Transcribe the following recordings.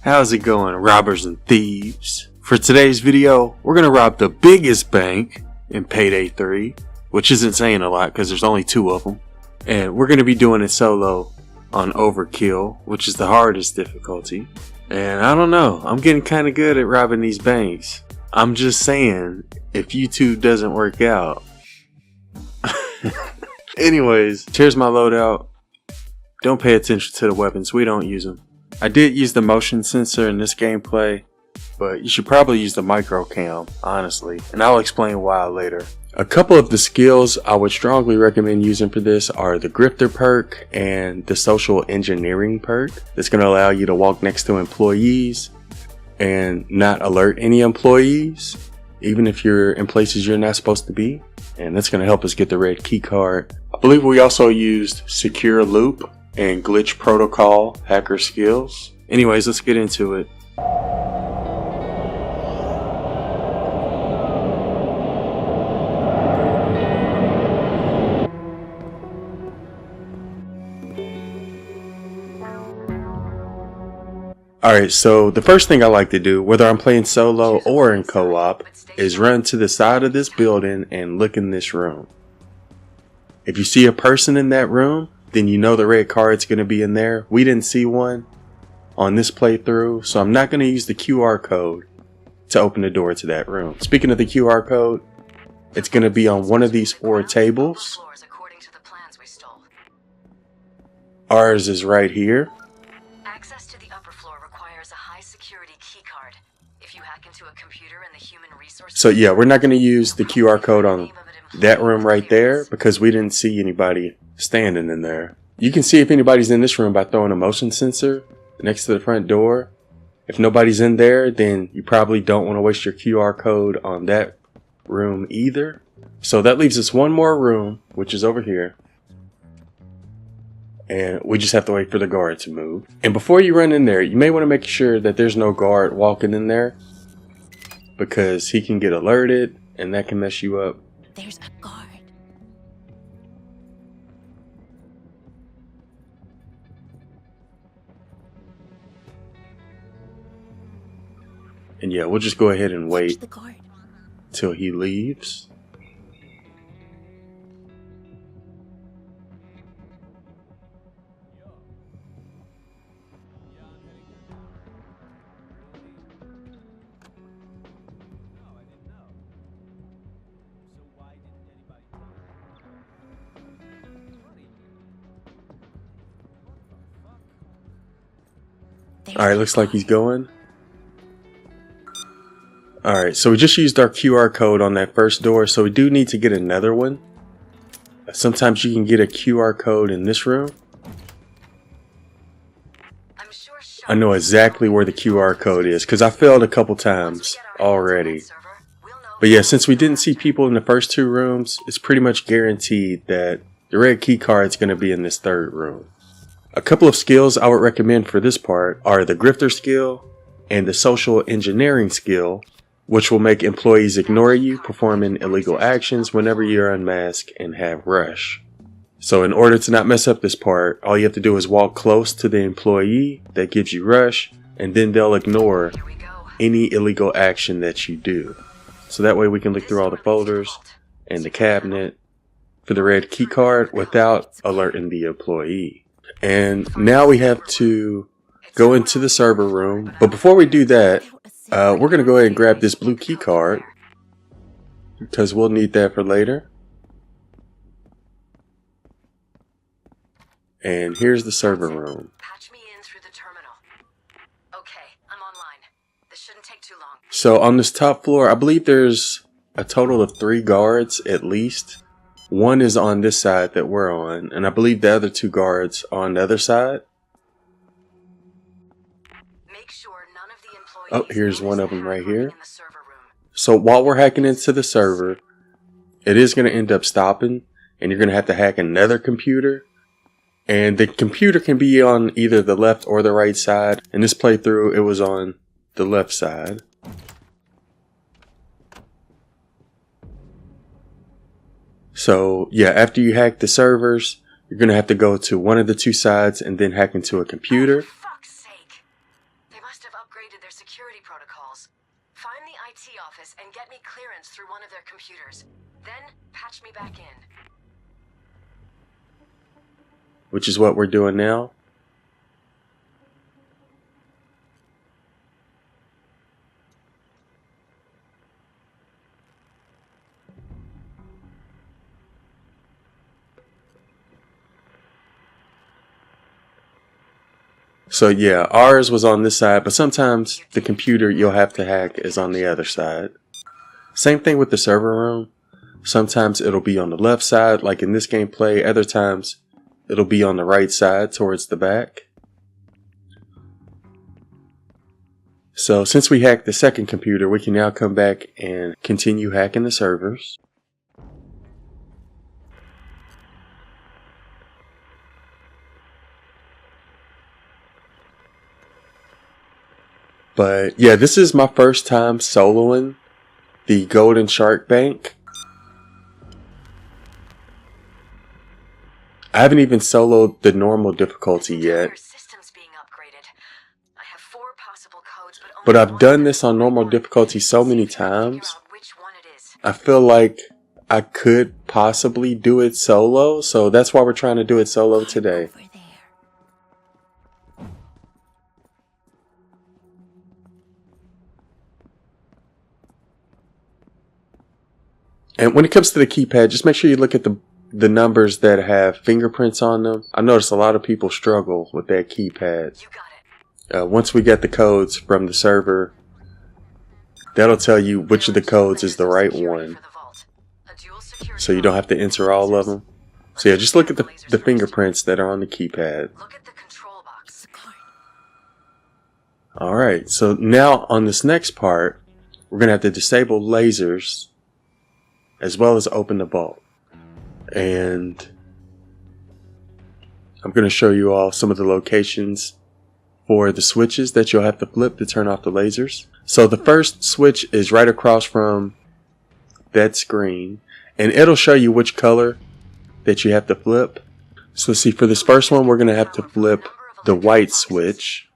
How's it going, robbers and thieves? For today's video, we're gonna rob the biggest bank in Payday 3, which isn't saying a lot because there's only 2 of them. And we're gonna be doing it solo on Overkill, which is the hardest difficulty. And I don't know, I'm getting kind of good at robbing these banks. I'm just saying, if YouTube doesn't work out. Anyways, here's my loadout. Don't pay attention to the weapons, we don't use them. I did use the motion sensor in this gameplay, but you should probably use the micro cam, honestly, and I'll explain why later. A couple of the skills I would strongly recommend using for this are the grifter perk and the social engineering perk. That's going to allow you to walk next to employees and not alert any employees, even if you're in places you're not supposed to be. And that's going to help us get the red key card. I believe we also used secure loop and glitch protocol hacker skills. Anyways, let's get into it. Alright, so the first thing I like to do, whether I'm playing solo or in co-op, is run to the side of this building and look in this room. If you see a person in that room, then you know the red card's going to be in there. We didn't see one on this playthrough, so I'm not going to use the QR code to open the door to that room. Speaking of the QR code, it's going to be on one of these 4 tables. Ours is right here. Access to the upper floor requires a high security keycard. If you hack into a computer in the human resources. So yeah, we're not going to use the QR code on that room right there because we didn't see anybody standing in there. You can see if anybody's in this room by throwing a motion sensor next to the front door. If nobody's in there, then you probably don't want to waste your QR code on that room either. So that leaves us one more room, which is over here. And we just have to wait for the guard to move. And before you run in there, you may want to make sure that there's no guard walking in there, because he can get alerted and that can mess you up. There's a guard. And yeah, we'll just go ahead and wait till he leaves. Alright, looks like he's going. Alright, so we just used our QR code on that first door, so we do need to get another one. Sometimes you can get a QR code in this room. I know exactly where the QR code is, because I failed a couple times already. But yeah, since we didn't see people in the first 2 rooms, it's pretty much guaranteed that the red key card is going to be in this 3rd room. A couple of skills I would recommend for this part are the grifter skill and the social engineering skill, which will make employees ignore you performing illegal actions whenever you're unmasked and have rush. So in order to not mess up this part, all you have to do is walk close to the employee that gives you rush, and then they'll ignore any illegal action that you do. So that way we can look through all the folders and the cabinet for the red key card without alerting the employee. And now we have to go into the server room. But before we do that, we're going to go ahead and grab this blue key card, because we'll need that for later. And here's the server room. Patch me in through the terminal. Okay, I'm online. This shouldn't take too long. So on this top floor, I believe there's a total of 3 guards at least. One is on this side that we're on, and I believe the other 2 guards are on the other side. Make sure none of the employees. Oh, here's one of them right here. So while we're hacking into the server, it is going to end up stopping, and you're going to have to hack another computer. And the computer can be on either the left or the right side. In this playthrough, it was on the left side. So yeah, after you hack the servers, you're going to have to go to one of the 2 sides and then hack into a computer. Oh, for fuck's sake. They must must have upgraded their security protocols. Find the IT office and get me clearance through one of their computers. Then patch me back in. Which is what we're doing now. So yeah, ours was on this side, but sometimes the computer you'll have to hack is on the other side. Same thing with the server room. Sometimes it'll be on the left side, like in this gameplay. Other times it'll be on the right side towards the back. So since we hacked the second computer, we can now come back and continue hacking the servers. But yeah, this is my first time soloing the Golden Shark Bank. I haven't even soloed the normal difficulty yet. But I've done this on normal difficulty so many times. I feel like I could possibly do it solo, so that's why we're trying to do it solo today. And when it comes to the keypad, just make sure you look at the numbers that have fingerprints on them. I notice a lot of people struggle with that keypad. Once we get the codes from the server, that'll tell you which of the codes is the right one. So you don't have to enter all of them. So yeah, just look at the fingerprints that are on the keypad. Alright, so now on this next part, we're going to have to disable lasers as well as open the vault. And I'm going to show you all some of the locations for the switches that you'll have to flip to turn off the lasers. So the first switch is right across from that screen, and it'll show you which color that you have to flip. So see, for this first one, we're going to have to flip the white switch.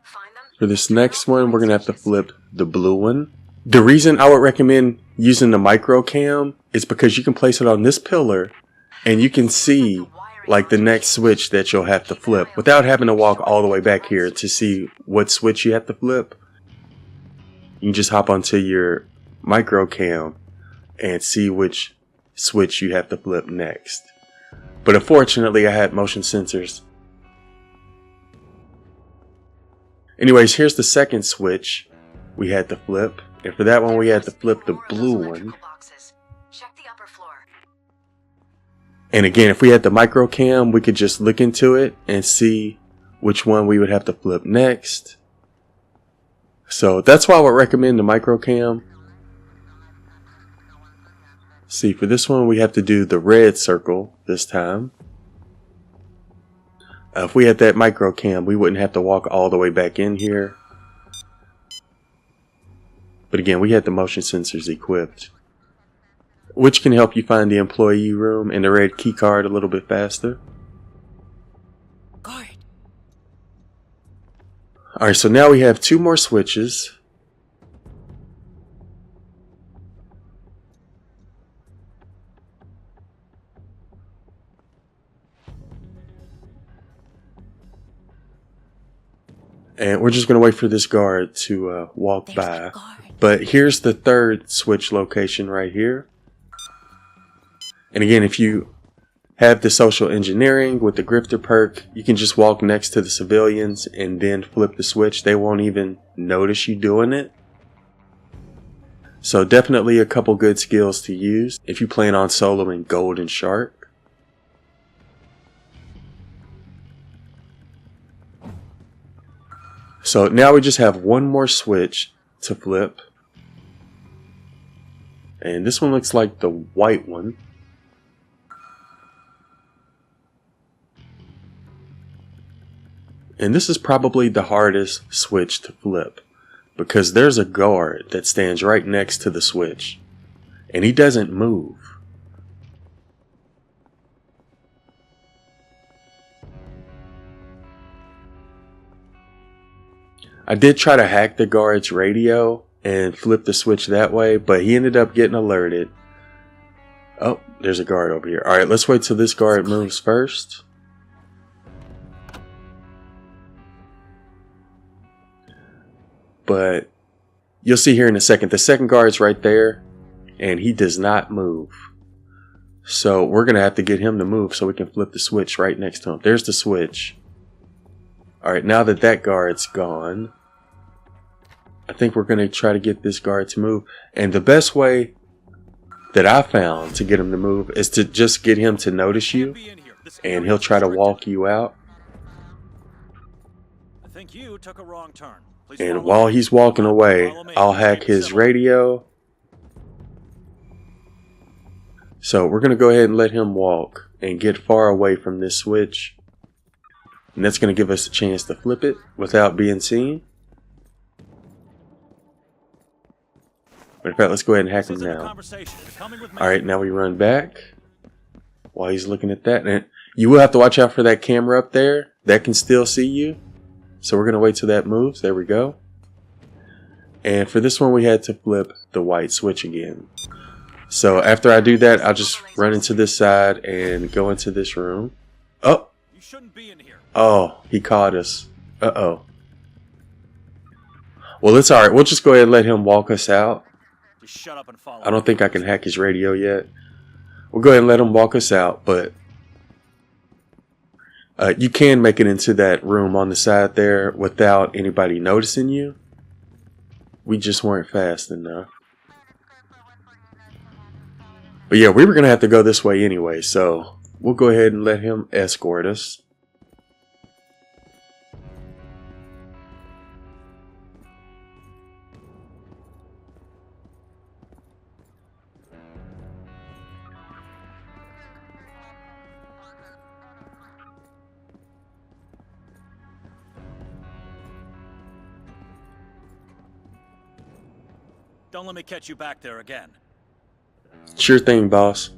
For this next one, we're going to have to flip the blue one. The reason I would recommend using the micro cam is because you can place it on this pillar and you can see like the next switch that you'll have to flip without having to walk all the way back here to see what switch you have to flip. You can just hop onto your micro cam and see which switch you have to flip next. But unfortunately, I had motion sensors. Anyways, here's the second switch we had to flip. And for that one, we had to flip the blue one. And again, if we had the micro cam, we could just look into it and see which one we would have to flip next. So that's why I would recommend the micro cam. See, for this one, we have to do the red circle this time. If we had that micro cam, we wouldn't have to walk all the way back in here. But again, we had the motion sensors equipped, which can help you find the employee room and the red key card a little bit faster. Guard. Alright, so now we have two more switches. And we're just going to wait for this guard to walk by. But here's the third switch location right here. And again, if you have the social engineering with the grifter perk, you can just walk next to the civilians and then flip the switch. They won't even notice you doing it. So definitely a couple good skills to use if you plan on soloing Golden Shark. So now we just have one more switch to flip. And this one looks like the white one. And this is probably the hardest switch to flip, because there's a guard that stands right next to the switch and he doesn't move. I did try to hack the guard's radio and flip the switch that way, but he ended up getting alerted. Oh, there's a guard over here. Alright, let's wait till this guard moves first. But you'll see here in a second, the second guard's right there, and he does not move. So we're going to have to get him to move so we can flip the switch right next to him. There's the switch. Alright, now that that guard's gone, I think we're going to try to get this guard to move. And the best way that I found to get him to move is to just get him to notice you, and he'll try to walk you out. I think you took a wrong turn. Please And follow while me. he's walking away, Follow me. I'll hack his radio. So we're going to go ahead and let him walk and get far away from this switch. And that's going to give us a chance to flip it without being seen. But in fact, let's go ahead and hack him now. Alright, now we run back while he's looking at that. And you will have to watch out for that camera up there. That can still see you. So we're going to wait till that moves. There we go. And for this one, we had to flip the white switch again. So after I do that, I'll just run into this side and go into this room. Oh! You shouldn't be in here. Oh, he caught us. Uh-oh. Well, it's alright. We'll just go ahead and let him walk us out. Just shut up and follow. I don't think I can hack his radio yet. We'll go ahead and let him walk us out, but you can make it into that room on the side there without anybody noticing you. We just weren't fast enough. But yeah, we were going to have to go this way anyway, so we'll go ahead and let him escort us. Don't let me catch you back there again. Sure thing, boss.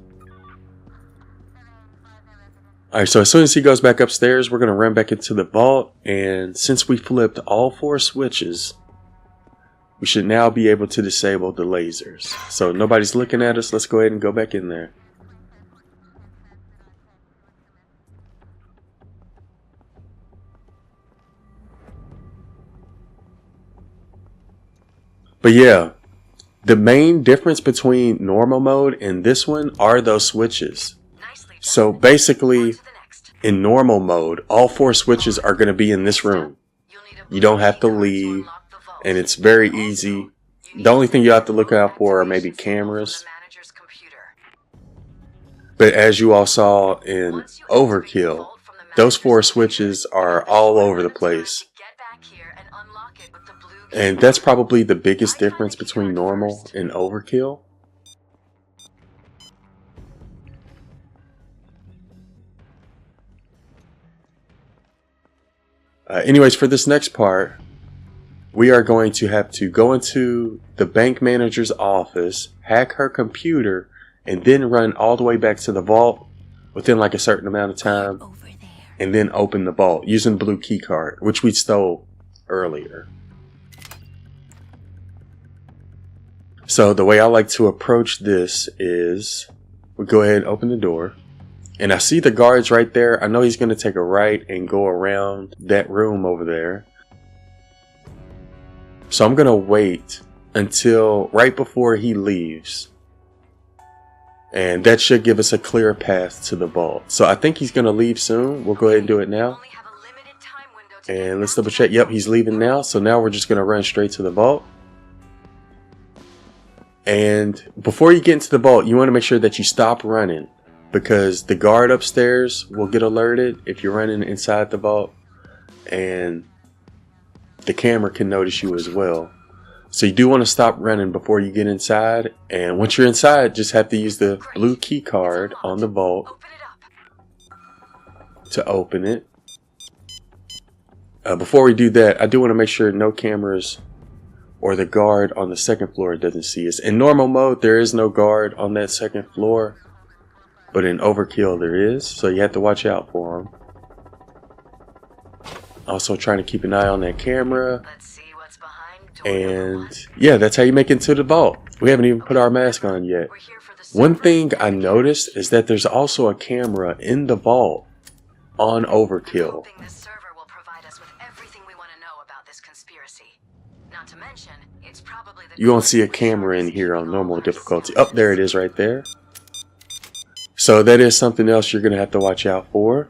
Alright, so as soon as he goes back upstairs, we're going to run back into the vault. And since we flipped all 4 switches, we should now be able to disable the lasers. So nobody's looking at us. Let's go ahead and go back in there. But yeah, the main difference between normal mode and this one are those switches. So basically, in normal mode, all 4 switches are going to be in this room. You don't have to leave, and it's very easy. The only thing you have to look out for are maybe cameras. But as you all saw in Overkill, those 4 switches are all over the place. And that's probably the biggest difference between normal and Overkill. Anyways, for this next part, we are going to have to go into the bank manager's office, hack her computer, and then run all the way back to the vault within like a certain amount of time, and then open the vault using the blue key card, which we stole earlier. So the way I like to approach this is we go ahead and open the door. And I see the guards right there. I know he's going to take a right and go around that room over there. So I'm going to wait until right before he leaves. And that should give us a clear path to the vault. So I think he's going to leave soon. We'll go ahead and do it now. And let's double check. Yep, he's leaving now. So now we're just going to run straight to the vault. And before you get into the vault, you want to make sure that you stop running, because the guard upstairs will get alerted if you're running inside the vault, and the camera can notice you as well. So you do want to stop running before you get inside, and once you're inside, just have to use the blue key card on the vault to open it. Before we do that, I do want to make sure no cameras or the guard on the second floor doesn't see us. In normal mode, there is no guard on that second floor, but in Overkill there is, so you have to watch out for him. Also trying to keep an eye on that camera. Let's see And yeah, that's how you make it into the vault. We haven't even put our mask on yet. One thing I noticed is that there's also a camera in the vault on Overkill. This server will provide us with everything we want to know about this conspiracy. Not to mention, it's probably the You won't see a camera in here on normal difficulty. Oh, there it is right there. So that is something else you're going to have to watch out for.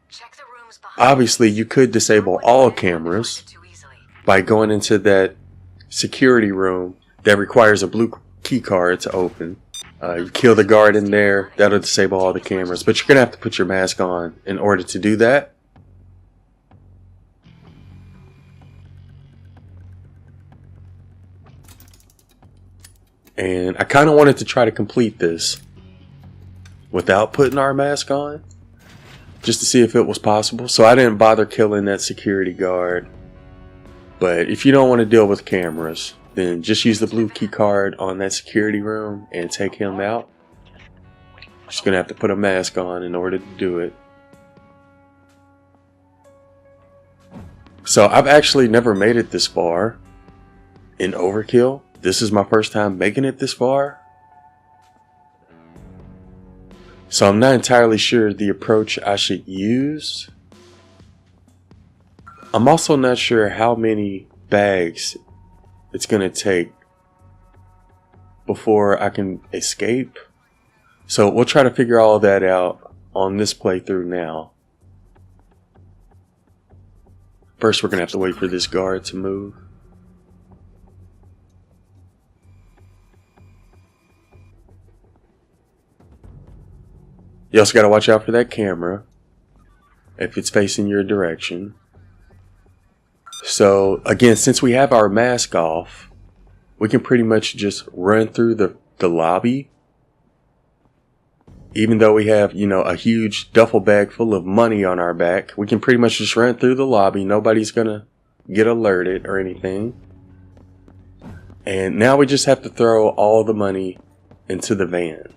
Check the rooms behind. Obviously, you could disable all cameras by going into that security room that requires a blue key card to open. You kill the guard in there, that'll disable all the cameras, but you're going to have to put your mask on in order to do that. And I kind of wanted to try to complete this without putting our mask on, just to see if it was possible. So I didn't bother killing that security guard. But if you don't want to deal with cameras, then just use the blue key card on that security room and take him out. Just gonna have to put a mask on in order to do it. So I've actually never made it this far in Overkill. This is my first time making it this far. So I'm not entirely sure the approach I should use. I'm also not sure how many bags it's gonna take before I can escape. So we'll try to figure all that out on this playthrough now. First, we're gonna have to wait for this guard to move. You also gotta watch out for that camera if it's facing your direction. So again, since we have our mask off, we can pretty much just run through the lobby. Even though we have, you know, a huge duffel bag full of money on our back, we can pretty much just run through the lobby. Nobody's gonna get alerted or anything. And now we just have to throw all the money into the van.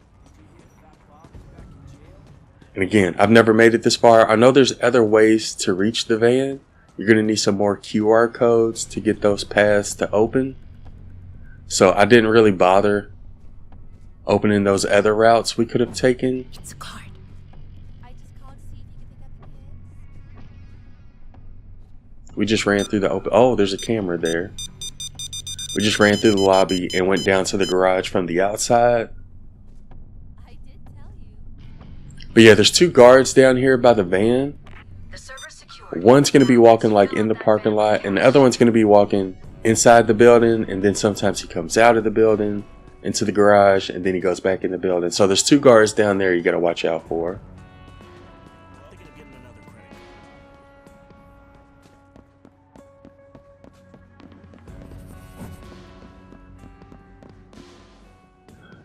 And again, I've never made it this far. I know there's other ways to reach the van. You're going to need some more QR codes to get those paths to open. So I didn't really bother opening those other routes we could have taken. It's a card. I just called to see if you could pick up the kids. We just ran through the open... Oh, there's a camera there. We just ran through the lobby and went down to the garage from the outside. I did tell you. But yeah, there's two guards down here by the van. One's going to be walking like in the parking lot, and the other one's going to be walking inside the building, and then sometimes he comes out of the building into the garage, and then he goes back in the building. So there's two guards down there you got to watch out for.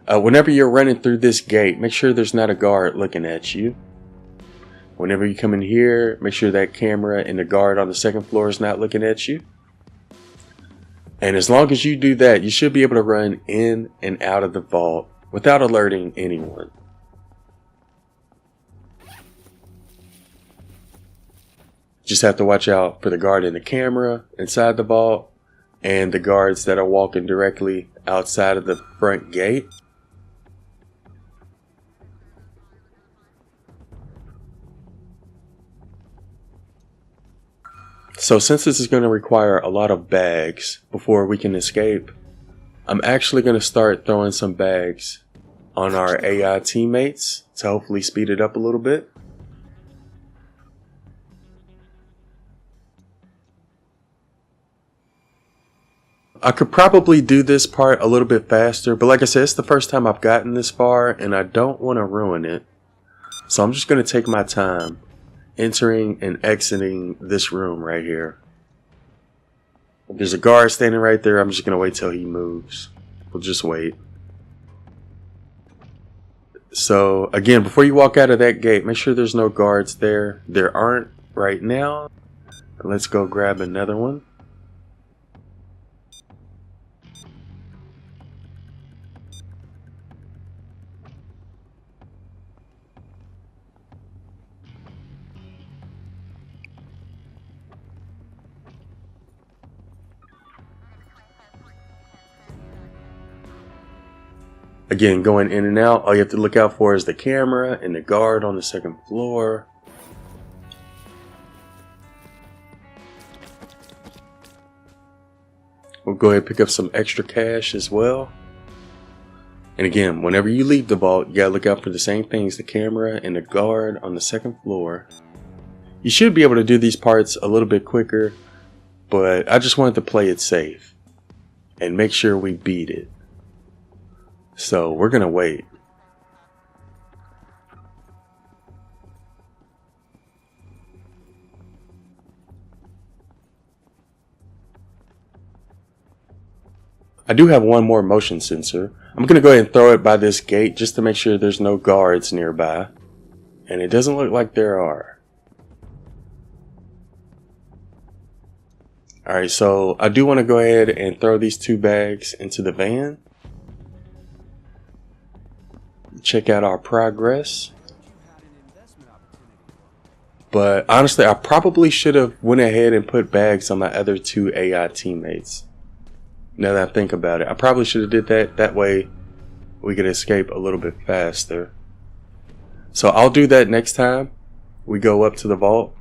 Whenever you're running through this gate, make sure there's not a guard looking at you. Whenever you come in here, make sure that camera and the guard on the second floor is not looking at you. And as long as you do that, you should be able to run in and out of the vault without alerting anyone. Just have to watch out for the guard in the camera inside the vault and the guards that are walking directly outside of the front gate. So since this is going to require a lot of bags before we can escape, I'm actually going to start throwing some bags on our AI teammates to hopefully speed it up a little bit. I could probably do this part a little bit faster, but like I said, it's the first time I've gotten this far and I don't want to ruin it. So I'm just going to take my time entering and exiting this room right here. There's a guard standing right there. I'm just going to wait till he moves. We'll just wait. So again, before you walk out of that gate, make sure there's no guards there. There aren't right now. Let's go grab another one. Again, going in and out, all you have to look out for is the camera and the guard on the second floor. We'll go ahead and pick up some extra cash as well. And again, whenever you leave the vault, you gotta look out for the same things, the camera and the guard on the second floor. You should be able to do these parts a little bit quicker, but I just wanted to play it safe and make sure we beat it. So we're gonna wait. I do have one more motion sensor. I'm gonna go ahead and throw it by this gate just to make sure there's no guards nearby. And it doesn't look like there are. Alright, so I do want to go ahead and throw these 2 bags into the van. Check out our progress. But honestly, I probably should have went ahead and put bags on my other 2 AI teammates. Now that I think about it, I probably should have did that. That way we could escape a little bit faster. So I'll do that next time we go up to the vault.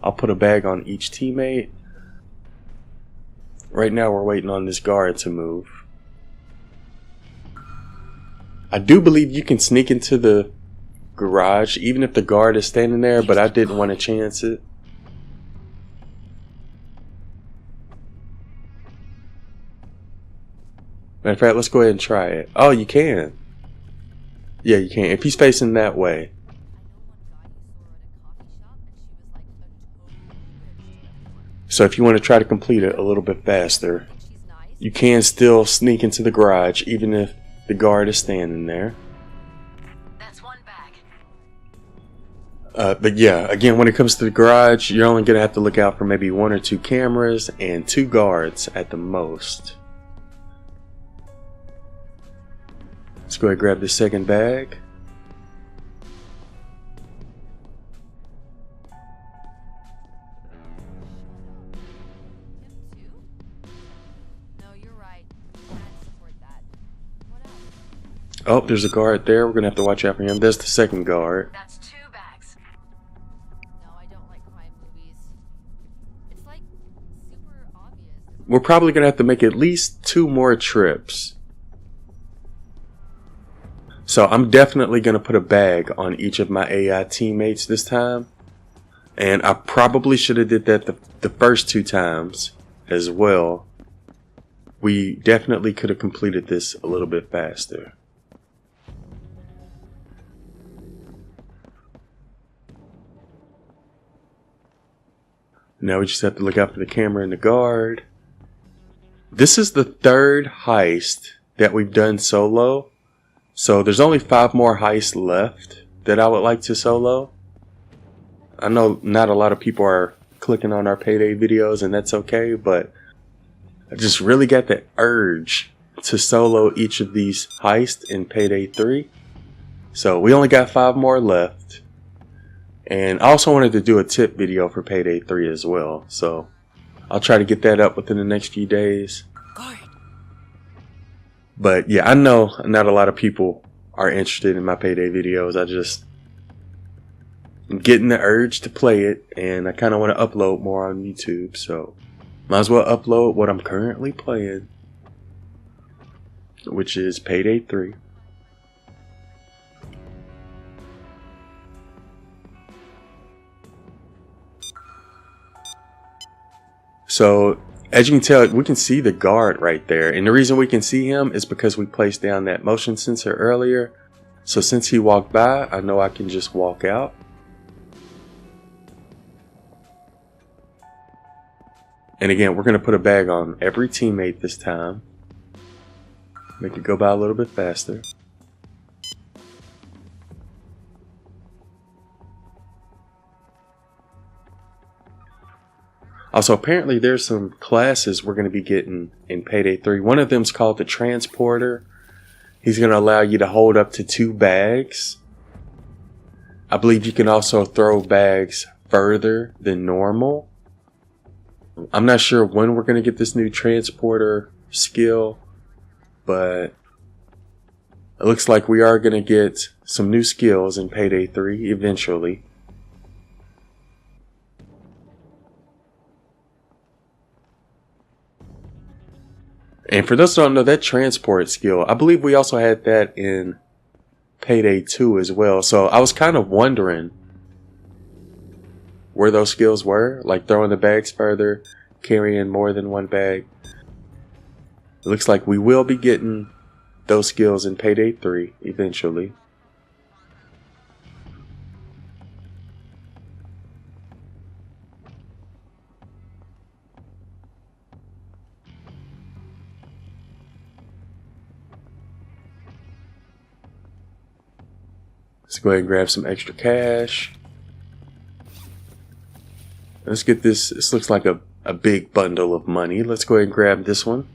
I'll put a bag on each teammate. Right now we're waiting on this guard to move. I do believe you can sneak into the garage even if the guard is standing there, but I didn't want to chance it. Matter of fact, let's go ahead and try it. Oh, you can. Yeah, you can. If he's facing that way. So if you want to try to complete it a little bit faster, you can still sneak into the garage even if the guard is standing there. That's 1 bag. But yeah, again, when it comes to the garage, you're only going to have to look out for maybe 1 or 2 cameras and 2 guards at the most. Let's go ahead and grab the second bag. Oh, there's a guard there. We're gonna have to watch out for him. There's the second guard. That's 2 bags. No, I don't like crime movies. It's like super obvious. We're probably gonna have to make at least 2 more trips. So I'm definitely gonna put a bag on each of my AI teammates this time. And I probably should have did that the first 2 times as well. We definitely could have completed this a little bit faster. Now we just have to look out for the camera and the guard. This is the 3rd heist that we've done solo. So there's only 5 more heists left that I would like to solo. I know not a lot of people are clicking on our Payday videos, and that's okay, but I just really got the urge to solo each of these heists in Payday 3. So we only got 5 more left. And I also wanted to do a tip video for Payday 3 as well. So I'll try to get that up within the next few days. But yeah, I know not a lot of people are interested in my Payday videos. I'm getting the urge to play it, and I kind of want to upload more on YouTube. So might as well upload what I'm currently playing, which is Payday 3. So as you can tell, we can see the guard right there. And the reason we can see him is because we placed down that motion sensor earlier. So since he walked by, I know I can just walk out. And again, we're going to put a bag on every teammate this time. Make it go by a little bit faster. Also, apparently there's some classes we're going to be getting in Payday 3. One of them's called the Transporter. He's going to allow you to hold up to 2 bags. I believe you can also throw bags further than normal. I'm not sure when we're going to get this new Transporter skill, but It looks like we are going to get some new skills in Payday 3 eventually. And for those who don't know, that transport skill, I believe we also had that in Payday 2 as well. So I was kind of wondering where those skills were, like throwing the bags further, carrying more than one bag. It looks like we will be getting those skills in Payday 3 eventually. Let's go ahead and grab some extra cash. Let's get this. This looks like a big bundle of money. Let's go ahead and grab this one.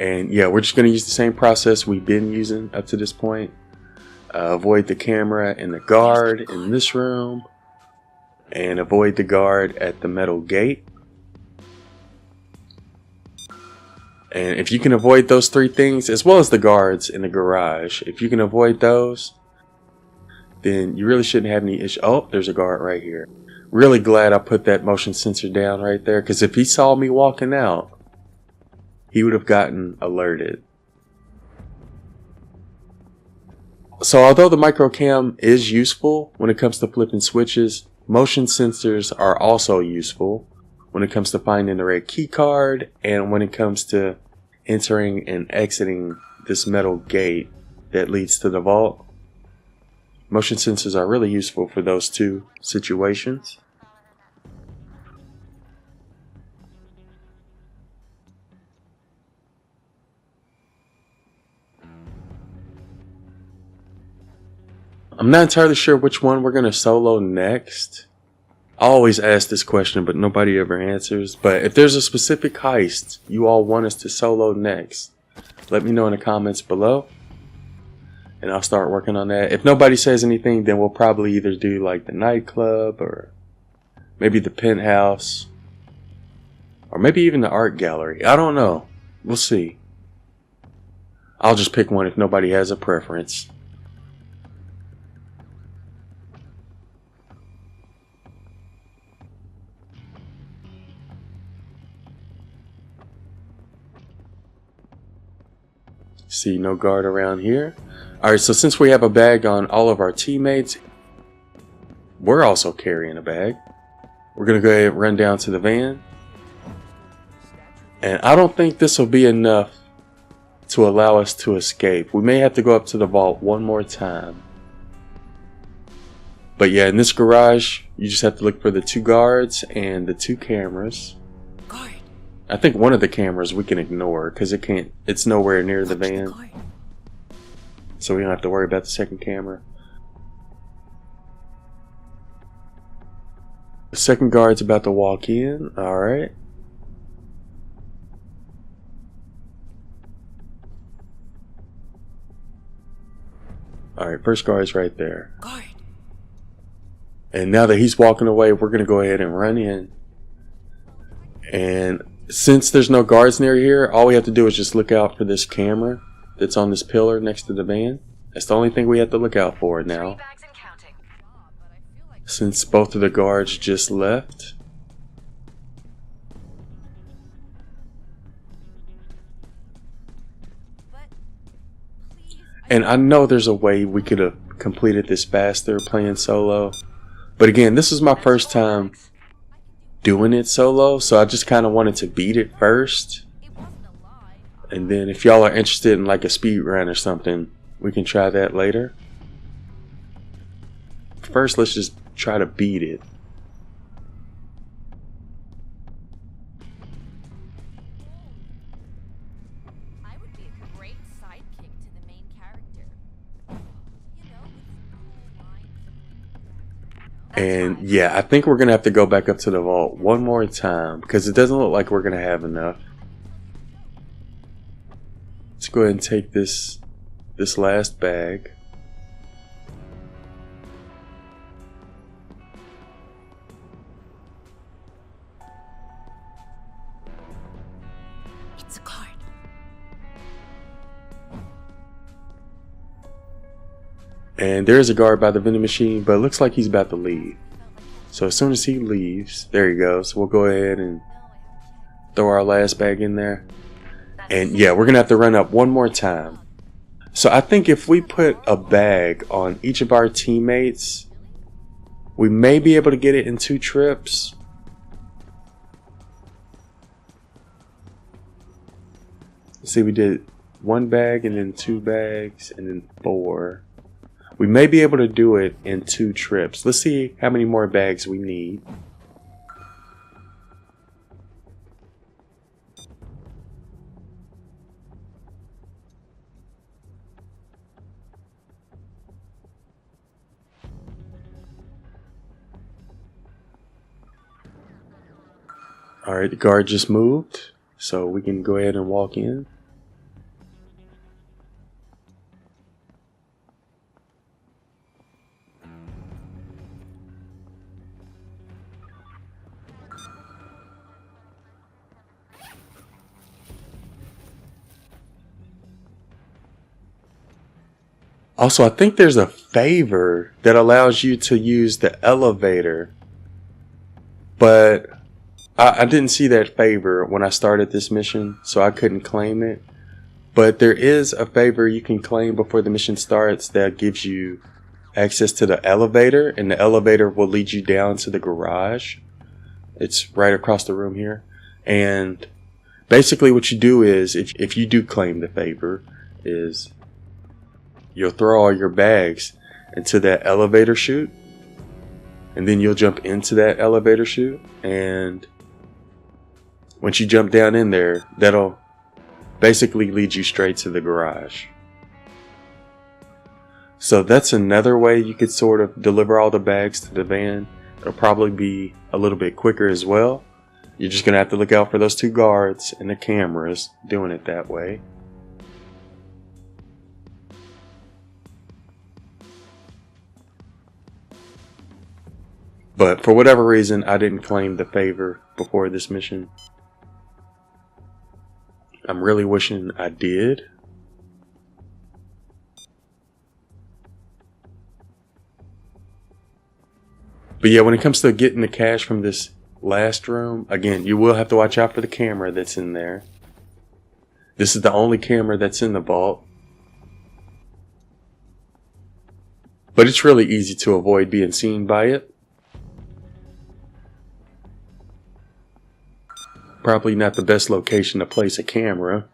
And yeah, we're just going to use the same process we've been using up to this point. Avoid the camera and the guard in this room. And avoid the guard at the metal gate. And if you can avoid those three things, as well as the guards in the garage, if you can avoid those, then you really shouldn't have any issue. Oh, there's a guard right here. Really glad I put that motion sensor down right there, because if he saw me walking out, he would have gotten alerted. So although the microcam is useful when it comes to flipping switches, motion sensors are also useful when it comes to finding the red key card and when it comes to entering and exiting this metal gate that leads to the vault. Motion sensors are really useful for those two situations. I'm not entirely sure which one we're going to solo next. I always ask this question, but nobody ever answers. But if there's a specific heist you all want us to solo next, let me know in the comments below. And I'll start working on that. If nobody says anything, then we'll probably either do like the nightclub or maybe the penthouse. Or maybe even the art gallery. I don't know. We'll see. I'll just pick one if nobody has a preference. See, no guard around here. Alright, so since we have a bag on all of our teammates, we're also carrying a bag. We're going to go ahead and run down to the van. And I don't think this will be enough to allow us to escape. We may have to go up to the vault one more time. But yeah, in this garage, you just have to look for the two guards and the two cameras. I think one of the cameras we can ignore because it's nowhere near the van. So we don't have to worry about the second camera. The second guard's about to walk in. Alright. Alright, first guard's right there. And now that he's walking away, we're going to go ahead and run in. And since there's no guards near here, all we have to do is just look out for this camera that's on this pillar next to the van. That's the only thing we have to look out for now. Since both of the guards just left. And I know there's a way we could have completed this faster playing solo. But again, this is my first time doing it solo, so I just kind of wanted to beat it first, and then if y'all are interested in like a speed run or something, we can try that later. First, let's just try to beat it. I would be a great sidekick to the main character. You know, with cool lines and things like that, you know? And yeah, I think we're going to have to go back up to the vault one more time because it doesn't look like we're going to have enough. Let's go ahead and take this last bag. It's a card. And there's a guard by the vending machine, but it looks like he's about to leave. So as soon as he leaves, there he goes. We'll go ahead and throw our last bag in there. And yeah, we're going to have to run up one more time. So I think if we put a bag on each of our teammates, we may be able to get it in 2 trips. Let's see, we did 1 bag and then 2 bags and then 4. We may be able to do it in 2 trips. Let's see how many more bags we need. Alright, the guard just moved, so we can go ahead and walk in. Also, I think there's a favor that allows you to use the elevator, but I didn't see that favor when I started this mission, so I couldn't claim it. But there is a favor you can claim before the mission starts that gives you access to the elevator, and the elevator will lead you down to the garage. It's right across the room here. And basically what you do is, if you do claim the favor, is you'll throw all your bags into that elevator chute, and then you'll jump into that elevator chute, and once you jump down in there, that'll basically lead you straight to the garage. So that's another way you could sort of deliver all the bags to the van. It'll probably be a little bit quicker as well. You're just gonna have to look out for those 2 guards and the cameras doing it that way. But for whatever reason, I didn't claim the favor before this mission. I'm really wishing I did. But yeah, when it comes to getting the cash from this last room, again, you will have to watch out for the camera that's in there. This is the only camera that's in the vault. But it's really easy to avoid being seen by it. Probably not the best location to place a camera.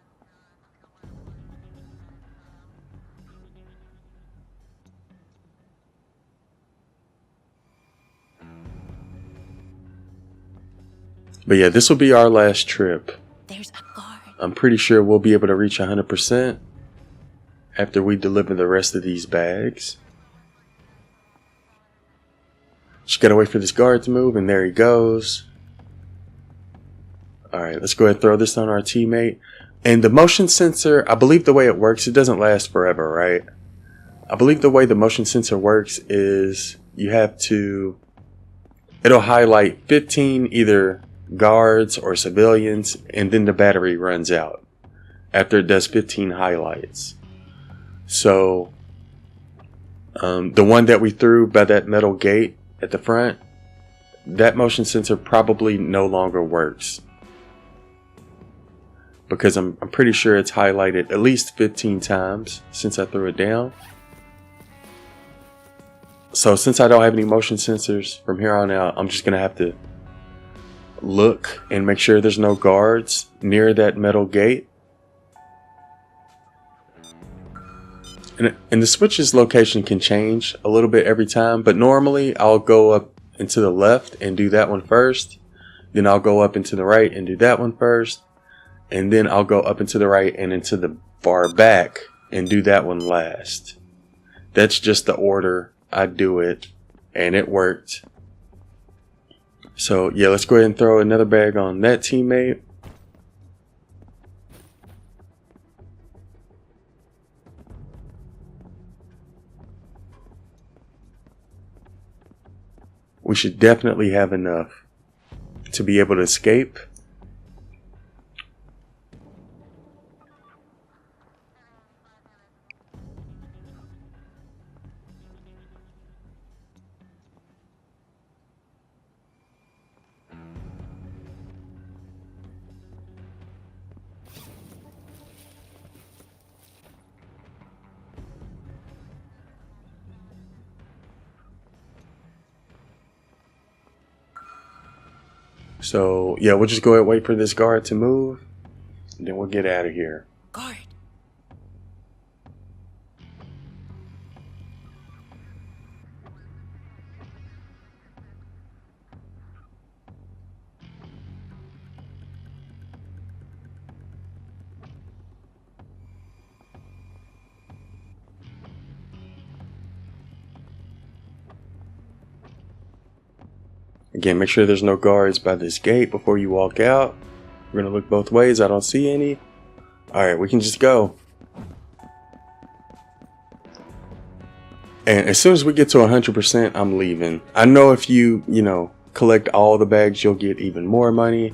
But yeah, this will be our last trip. There's a guard. I'm pretty sure we'll be able to reach 100% after we deliver the rest of these bags. Just gotta wait for this guard to move, and there he goes. Alright, let's go ahead and throw this on our teammate. And the motion sensor, I believe the way it works, it doesn't last forever, right? I believe the way the motion sensor works is you have to, it'll highlight 15 either guards or civilians, and then the battery runs out after it does 15 highlights. So the one that we threw by that metal gate at the front, that motion sensor probably no longer works, because I'm pretty sure it's highlighted at least 15 times since I threw it down. So since I don't have any motion sensors from here on out, I'm just gonna have to look and make sure there's no guards near that metal gate. And the switch's location can change a little bit every time, but normally I'll go up into the left and do that one first, then I'll go up into the right and do that one first, and then I'll go up into the right and into the far back and do that one last. That's just the order I do it And it worked. So yeah, let's go ahead and throw another bag on that teammate. We should definitely have enough to be able to escape. So yeah, we'll just go ahead and wait for this guard to move, and then we'll get out of here. Guard. Again, make sure there's no guards by this gate before you walk out. We're gonna look both ways. I don't see any. Alright, we can just go. And as soon as we get to 100%, I'm leaving. I know if you collect all the bags, you'll get even more money.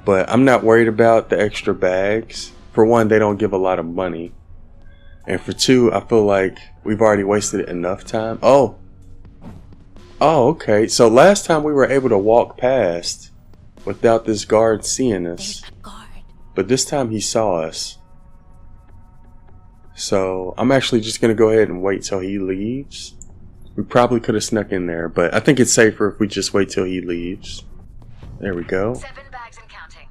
But I'm not worried about the extra bags. For one, they don't give a lot of money. And for two, I feel like we've already wasted enough time. Oh, okay. So last time we were able to walk past without this guard seeing us. There's a guard. But this time he saw us. So I'm actually just going to go ahead and wait till he leaves. We probably could have snuck in there, but I think it's safer if we just wait till he leaves. There we go. 7 bags and counting.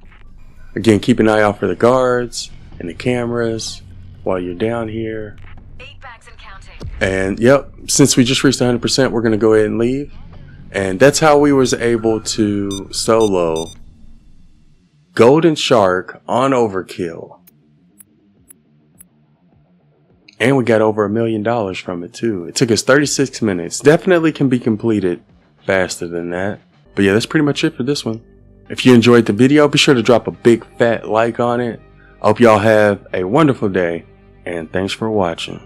Again, keep an eye out for the guards and the cameras while you're down here. 8 bags and counting. And yep, since we just reached 100%, we're going to go ahead and leave. And that's how we was able to solo Golden Shark on Overkill. And we got over $1 million from it too. It took us 36 minutes. Definitely can be completed faster than that. But yeah, that's pretty much it for this one. If you enjoyed the video, be sure to drop a big fat like on it. I hope y'all have a wonderful day, and thanks for watching.